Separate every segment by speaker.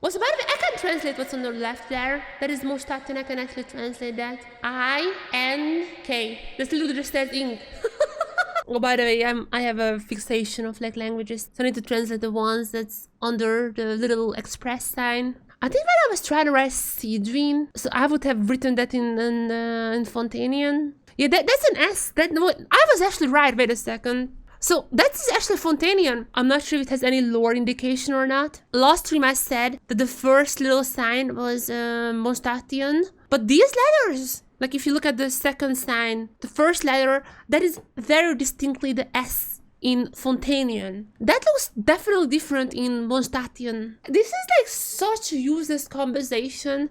Speaker 1: Also, by the way, I can translate what's on the left there. That is Mostatian. I can actually translate that. I-N-K. This little just says ink. Oh, by the way, I have a fixation of like languages, so I need to translate the ones that's under the little express sign. I think when I was trying to write Seedrine, so I would have written that in Fontanian. Yeah, that's an S. I was actually right. Wait a second. So that's actually Fontanian. I'm not sure if it has any lore indication or not. Last stream I said that the first little sign was Mostatian, but these letters, like if you look at the second sign, the first letter, that is very distinctly the S in Fontanian. That looks definitely different in Mostatian. This is like such useless conversation.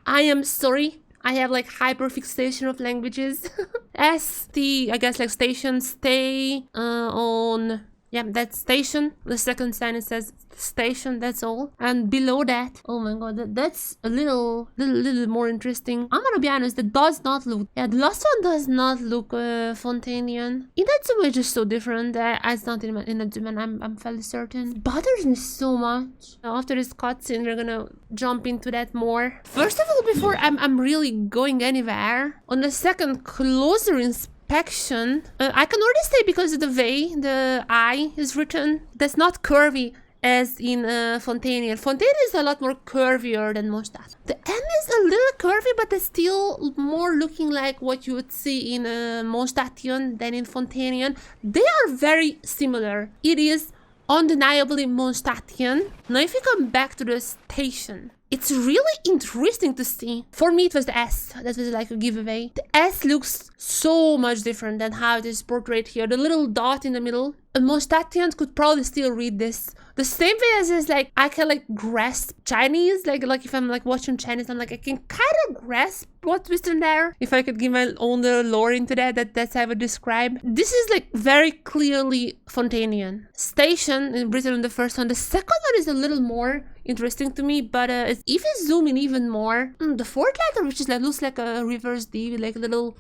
Speaker 1: I am sorry. I have like hyperfixation of languages. S-T, I guess like station, stay on. Yeah, that's station. The second sign it says station, that's all. And below that, oh my god, that's a little more interesting. I'm gonna be honest, that does not look, yeah, the last one does not look Fontanian. Inazuma is just so different. It's not in Inazuma, I'm fairly certain. It bothers me so much. Now, after this cutscene, we're gonna jump into that more. First of all, before I'm really going anywhere, on the second closer inspection, I can already say because of the way the I is written, that's not curvy as in Fontanian. Fontanian is a lot more curvier than Mostat. The M is a little curvy, but it's still more looking like what you would see in Mostatian than in Fontanian. They are very similar. It is undeniably Mostatian. Now if you come back to the station, it's really interesting to see. For me, it was the S. That was like a giveaway. The S looks so much different than how it is portrayed here. The little dot in the middle. Mostatians could probably still read this. The same way as is like, I can like grasp Chinese. Like if I'm like watching Chinese, I'm like, I can kind of grasp what's written there. If I could give my own lore into that's how I would describe. This is like very clearly Fontanian. Station in Britain on the first one. The second one is a little more interesting to me, but if you zoom in even more, the fourth letter, which is like looks like a reverse D with like a little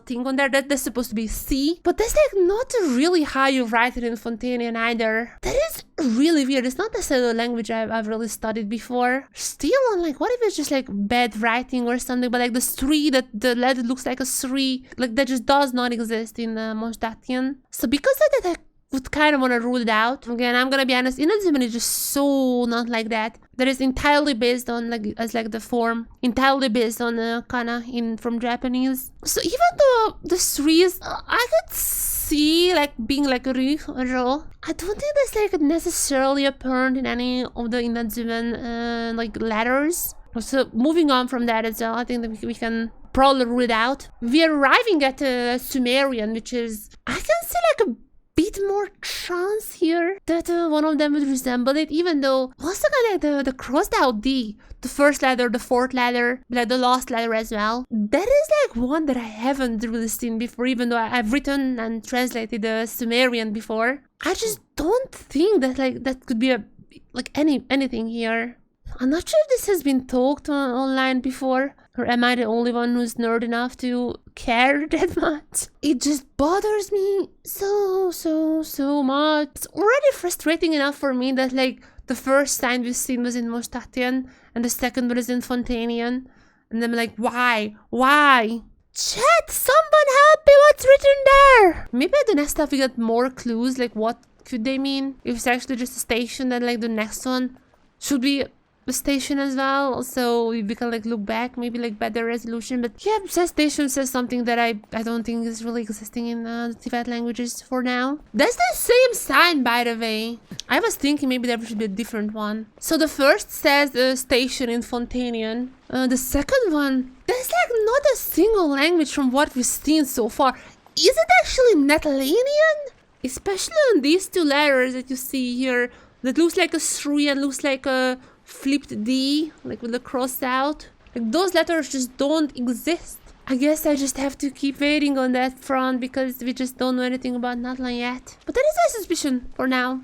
Speaker 1: thing on there, that's supposed to be C, but that's like not really how you write it in Fontanian either. That is really weird. It's not necessarily a language I've really studied before. Still, I'm like, what if it's just like bad writing or something, but like the 3, that the letter looks like a 3, like that just does not exist in Mostatian. So because of that, I would kind of want to rule it out. Again, I'm gonna be honest, Inazuma is just so not like that. That is entirely based on like as like the form, entirely based on kana from Japanese. So even though the 3s, I could see like being like a ro, I don't think that's like necessarily apparent in any of the Inazuman like letters. So moving on from that as well, I think that we can probably rule it out. We are arriving at Sumerian, which is, I can see like a bit more chance here that one of them would resemble it, even though also kind of like the crossed out D, the first letter, the fourth letter, like the last letter as well. That is like one that I haven't really seen before, even though I've written and translated the Sumerian before. I just don't think that like that could be a like anything here. I'm not sure if this has been talked online before, or am I the only one who's nerd enough to care that much? It just bothers me so much. It's already frustrating enough for me that like the first sign we've seen was in Mostatian and the second one is in Fontanian. And I'm like, why? Chat, someone help me, what's written there? Maybe at the next step we get more clues, like what could they mean? If it's actually just a station, then like the next one should be the station as well, so we can like look back, maybe like better resolution. But yeah, says station says something that I don't think is really existing in the Tibet languages for now. That's the same sign, by the way. I was thinking maybe there should be a different one. So the first says station in Fontanian. The second one, there's like not a single language from what we've seen so far. Is it actually Netalanian? Especially on these 2 letters that you see here, that looks like a 3 and looks like a flipped D, like with the cross out. Like those letters just don't exist. I guess I just have to keep waiting on that front because we just don't know anything about Natlan yet. But that is my suspicion for now.